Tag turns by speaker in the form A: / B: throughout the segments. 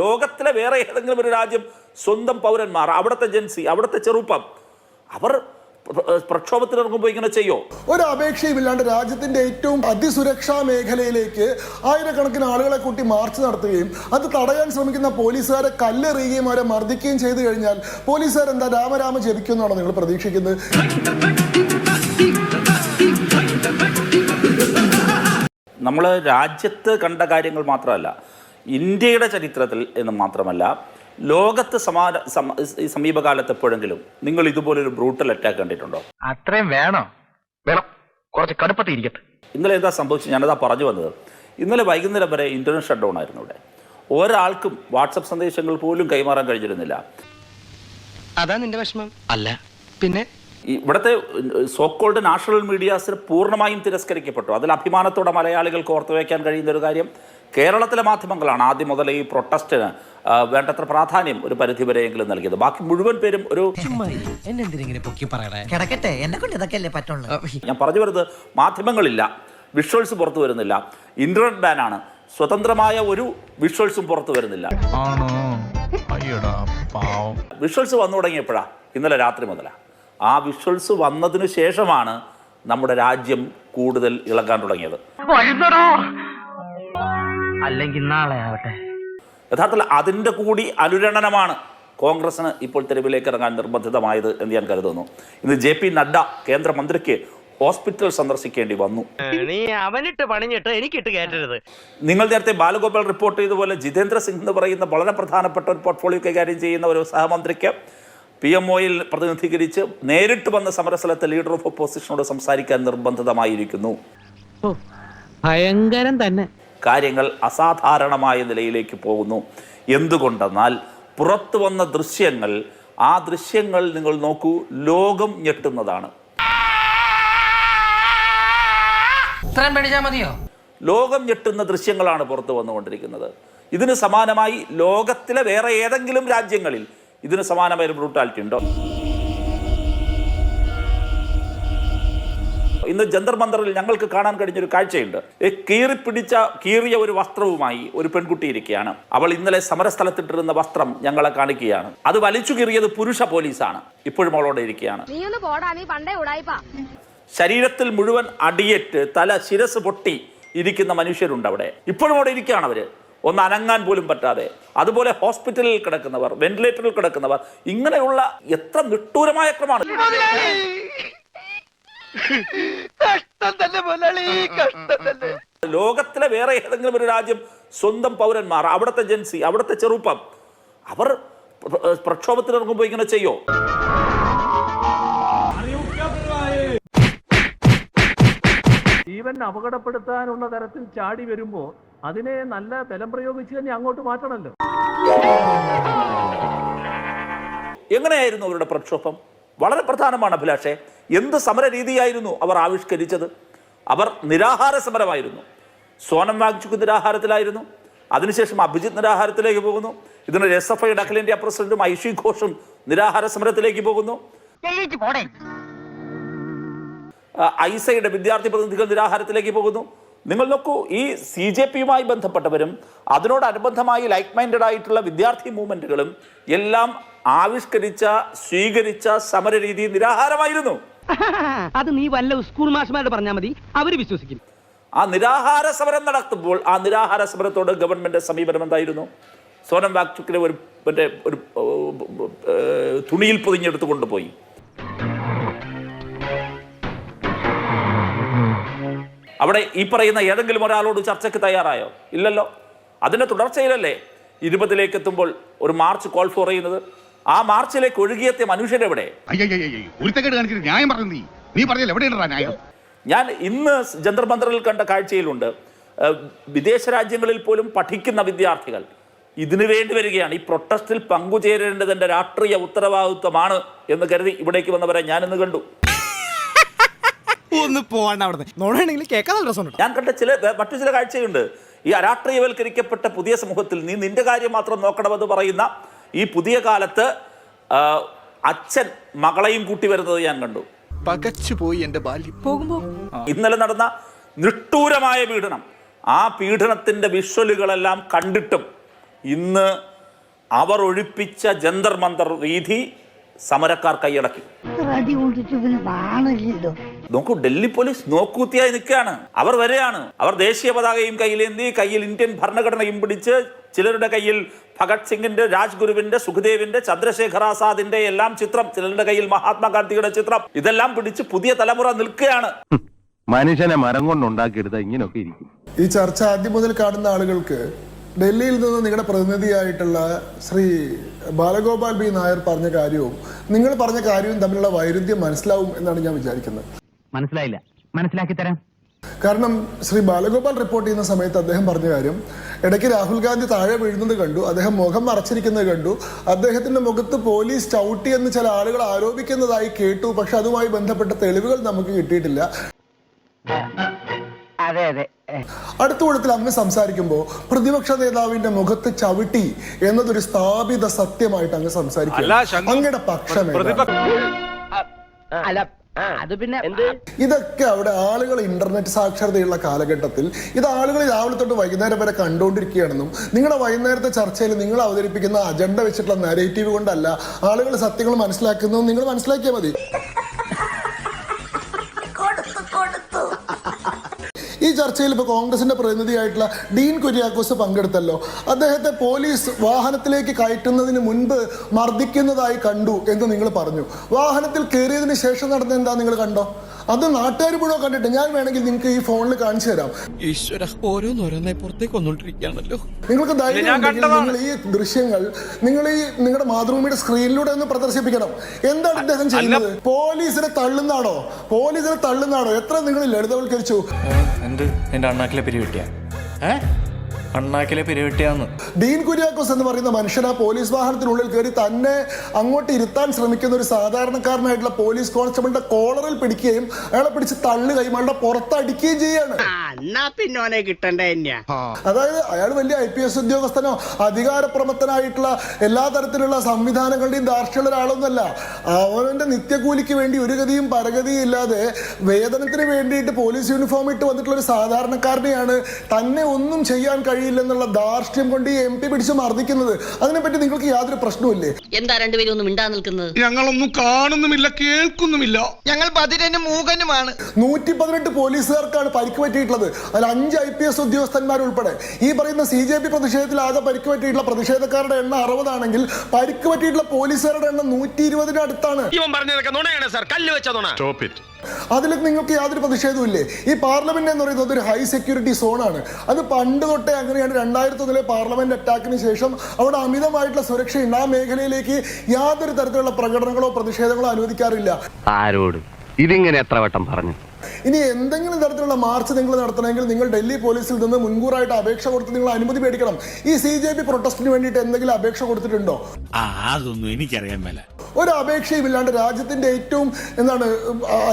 A: ലോകത്തിലെ വേറെ ഏതെങ്കിലും ഒരു രാജ്യം സ്വന്തം പൗരന്മാർ, അവിടുത്തെ ജൻസി, അവിടുത്തെ ചെറുപ്പം, അവർ പ്രക്ഷോഭത്തിനിറങ്ങുമ്പോൾ ഇങ്ങനെ ചെയ്യോ?
B: ഒരു അപേക്ഷയുമില്ലാണ്ട് രാജ്യത്തിന്റെ ഏറ്റവും അതിസുരക്ഷാ മേഖലയിലേക്ക് ആയിരക്കണക്കിന് ആളുകളെ കൂട്ടി മാർച്ച് നടത്തുകയും അത് തടയാൻ ശ്രമിക്കുന്ന പോലീസുകാരെ കല്ലെറിയുകയും അവരെ മർദ്ദിക്കുകയും ചെയ്തു കഴിഞ്ഞാൽ പോലീസുകാർ എന്താ രാമരാമ ജപിക്കുമെന്നാണോ നിങ്ങൾ പ്രതീക്ഷിക്കുന്നത്?
A: നമ്മൾ രാജ്യത്ത് കണ്ട കാര്യങ്ങൾ മാത്രമല്ല, ഇന്ത്യയുടെ ചരിത്രത്തിൽ എന്ന് മാത്രമല്ല, ലോകത്ത് സമീപകാലത്ത് എപ്പോഴെങ്കിലും നിങ്ങൾ ഇതുപോലൊരു ബ്രൂട്ടൽ അറ്റാക്ക് കണ്ടിട്ടുണ്ടോ?
C: അത്രയും വേണം, കുറച്ച് കടുപ്പത്തിരിക്കട്ടെ.
A: ഇന്നലെ എന്താ സംഭവിച്ചു? ഞാനതാ പറഞ്ഞു വന്നത്. ഇന്നലെ വൈകുന്നേരം വരെ ഇന്റർനെറ്റ് ഷട്ട് ഡൗൺ ആയിരുന്നു. ഇവിടെ ഒരാൾക്കും വാട്സപ്പ് സന്ദേശങ്ങൾ പോലും കൈമാറാൻ കഴിഞ്ഞിരുന്നില്ല.
C: അതാ നിന്റെ വിഷമം? അല്ല പിന്നെ
A: ഇവിടുത്തെ സോക്കോൾഡ് നാഷണൽ മീഡിയാസിന് പൂർണ്ണമായും തിരസ്കരിക്കപ്പെട്ടു. അതിൽ അഭിമാനത്തോടെ മലയാളികൾക്ക് ഓർത്തു വയ്ക്കാൻ കഴിയുന്ന ഒരു കാര്യം, കേരളത്തിലെ മാധ്യമങ്ങളാണ് ആദ്യം മുതൽ ഈ പ്രൊട്ടസ്റ്റിന് വേണ്ടത്ര പ്രാധാന്യം ഒരു പരിധിവരെയെങ്കിലും നൽകിയത്. ബാക്കി മുഴുവൻ പേരും ഒരു ഞാൻ പറഞ്ഞു വരുന്നത്, മാധ്യമങ്ങളില്ല, വിഷ്വൽസ് പുറത്തു വരുന്നില്ല, ഇന്റർനെറ്റ് ബാനാണ്, സ്വതന്ത്രമായ ഒരു വിഷ്വൽസും പുറത്തു വരുന്നില്ല. വിഷ്വൽസ് വന്നു തുടങ്ങിയപ്പോഴാ? ഇന്നലെ രാത്രി മുതലാണ്. ആ വിഷ്വൽസ് വന്നതിന് ശേഷമാണ് നമ്മുടെ രാജ്യം കൂടുതൽ ഇളകാൻ തുടങ്ങിയത്.
C: അല്ലെങ്കിൽ നാളെ ആവട്ടെ.
A: യഥാർത്ഥത്തിൽ അതിൻ്റെ കൂടി അനുരണനമാണ് കോൺഗ്രസിന് ഇപ്പോൾ തെരുവിലേക്ക് ഇറങ്ങാൻ നിർബന്ധിതമായത് എന്ന് ഞാൻ കരുതുന്നു. ഇന്ന് JP നഡ്ഡ കേന്ദ്രമന്ത്രിക്ക് ഹോസ്പിറ്റൽ സന്ദർശിക്കേണ്ടി വന്നു. നിങ്ങൾ നേരത്തെ ബാലഗോപാൽ റിപ്പോർട്ട് ചെയ്തതുപോലെ ജിതേന്ദ്ര സിംഗ് എന്ന് പറയുന്ന വളരെ പ്രധാനപ്പെട്ട ഒരു പോർട്ട്ഫോളിയോ കൈകാര്യം ചെയ്യുന്ന ഒരു സഹമന്ത്രിക്ക് PMOയിൽ പ്രതിനിധീകരിച്ച് നേരിട്ട് വന്ന സമരസ്ഥലത്ത് ലീഡർ ഓഫ് ഒപ്പോസിഷനോട് സംസാരിക്കാൻ നിർബന്ധിതമായിരിക്കുന്നു.
D: ഭയങ്കരം തന്നെ.
A: കാര്യങ്ങൾ അസാധാരണമായ നിലയിലേക്ക് പോകുന്നു. എന്തുകൊണ്ടെന്നാൽ പുറത്തു വന്ന ദൃശ്യങ്ങൾ, ആ ദൃശ്യങ്ങൾ നിങ്ങൾ നോക്കൂ, ലോകം ഞെട്ടുന്നതാണ്. ലോകം ഞെട്ടുന്ന ദൃശ്യങ്ങളാണ് പുറത്തു വന്നുകൊണ്ടിരിക്കുന്നത്. ഇതിന് സമാനമായി ലോകത്തിലെ വേറെ ഏതെങ്കിലും രാജ്യങ്ങളിൽ ഇതിന് സമാനമായ ഒരു ബ്രൂട്ടാലിറ്റി ഉണ്ടോ? ഇന്ന് ജന്തർ മന്ദറിൽ ഞങ്ങൾക്ക് കാണാൻ കഴിഞ്ഞൊരു കാഴ്ചയുണ്ട്. കീറിയ ഒരു വസ്ത്രവുമായി ഒരു പെൺകുട്ടി ഇരിക്കുകയാണ്. അവൾ ഇന്നലെ സമരസ്ഥലത്തിട്ടിരുന്ന വസ്ത്രം ഞങ്ങളെ കാണിക്കുകയാണ്. അത് വലിച്ചു കീറിയത് പുരുഷ പോലീസാണ്. ഇപ്പോഴും അവളോടെ ഇരിക്കുകയാണ്. ശരീരത്തിൽ മുഴുവൻ അടിയേറ്റ് ശിരസ് പൊട്ടി ഇരിക്കുന്ന മനുഷ്യരുണ്ട് അവിടെ. ഇപ്പോഴും അവിടെ ഇരിക്കുകയാണ് അവര്, ഒന്ന് അനങ്ങാൻ പോലും പറ്റാതെ. അതുപോലെ ഹോസ്പിറ്റലിൽ കിടക്കുന്നവർ, വെന്റിലേറ്ററിൽ കിടക്കുന്നവർ, ഇങ്ങനെയുള്ള എത്ര നിഷ്ഠൂരമായ ക്രമമാണ്. ലോകത്തിലെ വേറെ ഏതെങ്കിലും ഒരു രാജ്യം സ്വന്തം പൗരന്മാർ, അവിടുത്തെ ജൻസി, അവിടുത്തെ ചെറുപ്പം, അവർ പ്രക്ഷോഭത്തിനിറങ്ങുമ്പോൾ ഇങ്ങനെ ചെയ്യോ?
E: ജീവൻ അപകടപ്പെടുത്താനുള്ള തരത്തിൽ ചാടി വരുമ്പോ അതിനെ നല്ല ബലം പ്രയോഗിച്ച് തന്നെ അങ്ങോട്ട് മാറ്റണമല്ലോ.
A: എങ്ങനെയായിരുന്നു അവരുടെ പ്രക്ഷോഭം? വളരെ പ്രധാനമാണ് അഭിലാഷേ. എന്ത് സമര രീതിയായിരുന്നു അവർ ആവിഷ്കരിച്ചത്? അവർ നിരാഹാര സമരമായിരുന്നു. സോനം വാങ്ചുക് നിരാഹാരത്തിലായിരുന്നു. അതിനുശേഷം അഭിജിത്ത് നിരാഹാരത്തിലേക്ക് പോകുന്നു. ഇതിന് SFIയുടെ അഖിലേന്ത്യാ പ്രസിഡന്റും ഐഷി ഘോഷും നിരാഹാര സമരത്തിലേക്ക് പോകുന്നു. ഐസയുടെ വിദ്യാർത്ഥി പ്രതിനിധികൾ നിരാഹാരത്തിലേക്ക് പോകുന്നു. നിങ്ങൾ നോക്കൂ, ഈ CJPയുമായി ബന്ധപ്പെട്ടവരും അതിനോടനുബന്ധമായി ലൈക്ക് മൈൻഡഡ് ആയിട്ടുള്ള വിദ്യാർത്ഥി മൂവ്മെന്റുകളും എല്ലാം സ്വീകരിച്ച സമരരീതി നിരാഹാരമായിരുന്നു.
D: അത് നീ വല്ല സ്കൂൾ മാഷ്മാരോട് പറഞ്ഞാൽ മതി, അവര് വിശ്വസിക്കും.
A: ആ നിരാഹാര സമരം നടത്തുമ്പോൾ ആ നിരാഹാര സമരത്തോട് ഗവൺമെന്റ് സമീപനം എന്തായിരുന്നു? സോനം വാങ്ചുക്കിനെ ഒരു തുണിയിൽ പൊതിഞ്ഞെടുത്ത് കൊണ്ടുപോയി. അവിടെ ഈ പറയുന്ന ഏതെങ്കിലും ഒരാളോട് ചർച്ചയ്ക്ക് തയ്യാറായോ? ഇല്ലല്ലോ. അതിന്റെ തുടർച്ചയിലല്ലേ 20ലേക്ക് എത്തുമ്പോൾ ഒരു മാർച്ച് കോൾ ഫോർ ചെയ്യുന്നത്. ആ മാർച്ചിലേക്ക് ഒഴുകിയെത്തിയ മനുഷ്യരെവിടെ? ഞാൻ ഇന്ന് ജന്തർ മന്ദറിൽ കണ്ട കാഴ്ചയിലുണ്ട്. വിദേശ രാജ്യങ്ങളിൽ പോലും പഠിക്കുന്ന വിദ്യാർത്ഥികൾ ഇതിനു വേണ്ടി വരികയാണ്. ഈ പ്രൊട്ടസ്റ്റിൽ പങ്കുചേരേണ്ടതിന്റെ രാഷ്ട്രീയ ഉത്തരവാദിത്വമാണ് എന്ന് കരുതി ഇവിടേക്ക് വന്നവരെ ഞാൻ ഇന്ന് കണ്ടു. ഞാൻ കണ്ട മറ്റു ചില കാഴ്ചയുണ്ട്. ഈ അരാഷ്ട്രീയവൽക്കരിക്കപ്പെട്ട പുതിയ സമൂഹത്തിൽ നീ നിന്റെ കാര്യം മാത്രം നോക്കണമെന്ന് പറയുന്ന ഈ പുതിയ കാലത്ത് അച്ഛൻ മകളെയും കൂട്ടി വരുന്നത് ഞാൻ കണ്ടു.
B: പകച്ചുപോയി എന്റെ ബാല്യം.
A: ഇന്നലെ നടന്ന നിഷ്ഠൂരമായ പീഡനം, ആ പീഡനത്തിന്റെ വിഷ്വലുകളെല്ലാം കണ്ടിട്ടും ഇന്ന് അവർ ഒഴിപ്പിച്ച ജന്തർ മന്തർ രീതി സമരക്കാർ കൈയടക്കി. നോക്കൂ, ഡൽഹി പോലീസ് നോക്കൂത്തിയായി നിൽക്കുകയാണ്. അവർ വരെയാണ്. അവർ ദേശീയ പതാകയും കയ്യിലേന്തി, കയ്യിൽ ഇന്ത്യൻ ഭരണഘടനയും പിടിച്ച്, ചിലരുടെ കയ്യിൽ ഭഗത് സിംഗിന്റെ, രാജ്ഗുരുവിന്റെ, സുഖദേവിന്റെ, ചന്ദ്രശേഖർ ആസാദിന്റെ എല്ലാം ചിത്രം, ചിലരുടെ കയ്യിൽ മഹാത്മാഗാന്ധിയുടെ ചിത്രം, ഇതെല്ലാം പിടിച്ച് പുതിയ തലമുറ നിൽക്കുകയാണ്.
F: മനുഷ്യനെ മരം കൊണ്ടുണ്ടാക്കിയെടുത്ത ഇങ്ങനെയൊക്കെ ഇരിക്കും.
B: ഈ ചർച്ച ആദ്യം മുതൽ കാണുന്ന ആളുകൾക്ക് ഡൽഹിയിൽ നിന്ന് നിങ്ങളുടെ പ്രതിനിധിയായിട്ടുള്ള ശ്രീ ബാലഗോപാൽ ബി നായർ പറഞ്ഞ കാര്യവും നിങ്ങൾ പറഞ്ഞ കാര്യവും തമ്മിലുള്ള വൈരുദ്ധ്യം മനസ്സിലാവും എന്നാണ് ഞാൻ വിചാരിക്കുന്നത്.
D: മനസ്സിലായില്ല, മനസ്സിലാക്കി തരാം.
B: കാരണം ശ്രീ ബാലഗോപാൽ റിപ്പോർട്ട് ചെയ്യുന്ന സമയത്ത് അദ്ദേഹം പറഞ്ഞ കാര്യം, ഇടയ്ക്ക് രാഹുൽ ഗാന്ധി താഴെ വീഴുന്നത് കണ്ടു, അദ്ദേഹം മുഖം മറച്ചിരിക്കുന്നത് കണ്ടു, അദ്ദേഹത്തിന്റെ മുഖത്ത് പോലീസ് ചവിട്ടിയെന്ന് ചില ആളുകൾ ആരോപിക്കുന്നതായി കേട്ടു, പക്ഷെ അതുമായി ബന്ധപ്പെട്ട തെളിവുകൾ നമുക്ക് കിട്ടിയിട്ടില്ല.
D: അതെ അതെ.
B: അടുത്ത കൂടത്തിൽ അങ്ങ് സംസാരിക്കുമ്പോൾ പ്രതിപക്ഷ നേതാവിന്റെ മുഖത്ത് ചവിട്ടി എന്നതൊരു സ്ഥാപിത സത്യമായിട്ട് അങ്ങ് സംസാരിക്കും. അങ്ങയുടെ പക്ഷം
D: അല്ല, അത് പിന്നെ
B: ഇതൊക്കെ അവിടെ ആളുകൾ ഇന്റർനെറ്റ് സാക്ഷരതയുള്ള കാലഘട്ടത്തിൽ ഇത് ആളുകൾ രാവിലെ തൊട്ട് വൈകുന്നേരം വരെ കണ്ടുകൊണ്ടിരിക്കുകയാണെന്നും നിങ്ങളുടെ വൈകുന്നേരത്തെ ചർച്ചയിൽ നിങ്ങൾ അവതരിപ്പിക്കുന്ന അജണ്ട വെച്ചിട്ടുള്ള നാരേറ്റീവ് കൊണ്ടല്ല ആളുകൾ സത്യങ്ങൾ മനസ്സിലാക്കുന്നതും നിങ്ങൾ മനസ്സിലാക്കിയാൽ മതി. ഈ ചർച്ചയിൽ ഇപ്പോൾ കോൺഗ്രസിന്റെ പ്രതിനിധിയായിട്ടുള്ള ഡീൻ കുര്യാക്കോസ് പങ്കെടുത്തല്ലോ. അദ്ദേഹത്തെ പോലീസ് വാഹനത്തിലേക്ക് കയറ്റുന്നതിന് മുൻപ് മർദ്ദിക്കുന്നതായി കണ്ടു എന്ന് നിങ്ങൾ പറഞ്ഞു. വാഹനത്തിൽ കയറിയതിന് ശേഷം നടന്ന എന്താ നിങ്ങൾ കണ്ടോ? അത് നാട്ടുകാർ മുഴുവൻ കണ്ടിട്ട് ഞാൻ വേണമെങ്കിൽ നിങ്ങൾക്ക് ഈ ഫോണിൽ കാണിച്ചു തരാം.
G: ഈശ്വര, ഓരോന്നോരോന്നെ പുറത്തേക്ക് വന്നോണ്ടിരിക്കുകയാണല്ലോ.
B: നിങ്ങൾക്ക് ധൈര്യം ഉണ്ടെങ്കിൽ നിങ്ങൾ ഈ ദൃശ്യങ്ങൾ നിങ്ങളുടെ മാതൃഭൂമിയുടെ സ്ക്രീനിലൂടെ ഒന്ന് പ്രദർശിപ്പിക്കണം. എന്താണ് ഇദ്ദേഹം ചെയ്യുന്നത്? പോലീസിനെ തള്ളുന്നാണോ? എത്ര നിങ്ങൾ ലളിതവൽക്കരിച്ചു?
H: എന്റെ അണ്ണാക്കിലെ പിരിവിട്ടിയ അണ്ണാക്കിലെ പിരിവിട്ടിയാന്ന്
B: ഡീൻ കുര്യാക്കോസ് എന്ന് പറയുന്ന മനുഷ്യൻ ആ പോലീസ് വാഹനത്തിനുള്ളിൽ കയറി തന്നെ അങ്ങോട്ട് ഇരുത്താൻ ശ്രമിക്കുന്ന ഒരു സാധാരണക്കാരനായിട്ടുള്ള പോലീസ് കോൺസ്റ്റബിളിന്റെ കോളറിൽ പിടിക്കുകയും അയാളെ പിടിച്ച് തള്ളുകയും അയാളുടെ പുറത്തടിക്കുകയും ചെയ്യാണ്. അതായത് അയാൾ വലിയ IPS ഉദ്യോഗസ്ഥനോ അധികാരപ്രമത്തനായിട്ടുള്ള എല്ലാ തരത്തിലുള്ള സംവിധാനങ്ങളുടെയും ധാർഷ്ട്യമുള്ള ഒരാളൊന്നുമല്ല. അവന്റെ നിത്യകൂലിക്ക് വേണ്ടി ഒരു ഗതിയും പരഗതിയും ഇല്ലാതെ വേതനത്തിന് വേണ്ടിയിട്ട് പോലീസ് യൂണിഫോം ഇട്ട് വന്നിട്ടുള്ള ഒരു സാധാരണക്കാരനെയാണ് തന്നെ ഒന്നും ചെയ്യാൻ കഴിയില്ലെന്നുള്ള ധാർഷ്ട്യം കൊണ്ട് ഈ MP പിടിച്ച് മർദ്ദിക്കുന്നത്. അതിനെപ്പറ്റി നിങ്ങൾക്ക് യാതൊരു പ്രശ്നവുമില്ലേ?
I: എന്താ രണ്ടുപേരും ഒന്നും മിണ്ടാ നിൽക്കുന്നത്?
G: ഞങ്ങളൊന്നും കാണുന്നുമില്ല, കേൾക്കുന്നുമില്ല. ഞങ്ങൾ ബധിരനും മൂകനുമാണ്.
B: 118 പോലീസുകാർക്കാണ് പരിക്ക് പറ്റിയിട്ടുള്ളത്. അതിൽ 5 IPS ഉദ്യോഗസ്ഥന്മാർ ഉൾപ്പെടെ. ഈ പറയുന്ന CJP പ്രതിഷേധത്തിൽ ആകെ പരിക്ക് പറ്റിയിട്ടുള്ള പ്രതിഷേധക്കാരുടെ എണ്ണം 60 ആണെങ്കിൽ പരിക്ക് പറ്റിയിട്ടുള്ള പോലീസുകാരുടെ എണ്ണം 120 അടുത്താണ്. അതിൽ നിങ്ങൾക്ക് യാതൊരു പ്രതിഷേധവും ഇല്ലേ? ഈ പാർലമെന്റ് എന്ന് പറയുന്നത് ഒരു ഹൈ സെക്യൂരിറ്റി സോണാണ്. അത് പണ്ട് തൊട്ടേ അങ്ങനെയാണ്. 2001 പാർലമെന്റ് അറ്റാക്കിന് ശേഷം അവിടെ അമിതമായിട്ടുള്ള സുരക്ഷയുണ്ട്. ആ മേഖലയിലേക്ക് യാതൊരു തരത്തിലുള്ള പ്രകടനങ്ങളോ പ്രതിഷേധങ്ങളോ അനുവദിക്കാറില്ല.
C: ആരോട് ഇതിങ്ങനെ എത്ര വട്ടം പറഞ്ഞു?
B: ഇനി എന്തെങ്കിലും തരത്തിലുള്ള മാർച്ച് നിങ്ങൾ നടത്തണമെങ്കിൽ നിങ്ങൾ ഡൽഹി പോലീസിൽ നിന്ന് മുൻകൂറായിട്ട് അപേക്ഷ കൊടുത്ത് നിങ്ങൾ അനുമതി മേടിക്കണം. ഈ CJP പ്രൊട്ടസ്റ്റിന് വേണ്ടിയിട്ട് എന്തെങ്കിലും അപേക്ഷ കൊടുത്തിട്ടുണ്ടോ?
H: അതൊന്നും എനിക്കറിയാൻ മേല.
B: ഒരു അപേക്ഷയും ഇല്ലാണ്ട് രാജ്യത്തിന്റെ ഏറ്റവും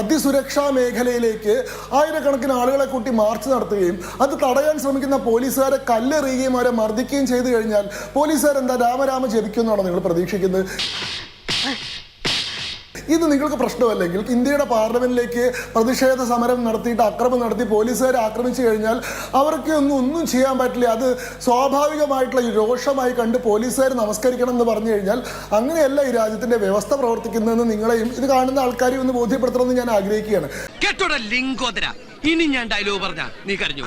B: അതിസുരക്ഷാ മേഖലയിലേക്ക് ആയിരക്കണക്കിന് ആളുകളെ കൂട്ടി മാർച്ച് നടത്തുകയും അത് തടയാൻ ശ്രമിക്കുന്ന പോലീസുകാരെ കല്ലെറിയുകയും അവരെ മർദ്ദിക്കുകയും ചെയ്തു കഴിഞ്ഞാൽ പോലീസുകാർ എന്താ രാമരാമ ജപിക്കുമെന്നാണോ നിങ്ങൾ പ്രതീക്ഷിക്കുന്നത്? ഇത് നിങ്ങൾക്ക് പ്രശ്നമല്ലെങ്കിൽ ഇന്ത്യയുടെ പാർലമെന്റിലേക്ക് പ്രതിഷേധ സമരം നടത്തിയിട്ട് അക്രമം നടത്തി പോലീസുകാരെ ആക്രമിച്ചു കഴിഞ്ഞാൽ അവർക്ക് ഒന്നും ചെയ്യാൻ പറ്റില്ല. അത് സ്വാഭാവികമായിട്ടുള്ള രോഷമായി കണ്ട് പോലീസുകാർ നമസ്കരിക്കണം എന്ന് പറഞ്ഞു കഴിഞ്ഞാൽ അങ്ങനെയല്ല ഈ രാജ്യത്തിന്റെ വ്യവസ്ഥ പ്രവർത്തിക്കുന്നതെന്ന് നിങ്ങളെയും ഇത് കാണുന്ന ആൾക്കാരെയും ഒന്ന് ബോധ്യപ്പെടുത്തണമെന്ന് ഞാൻ ആഗ്രഹിക്കുകയാണ്.
C: ഇനി ഞാൻ ഡയലോഗ് പറഞ്ഞ നീ കരഞ്ഞു.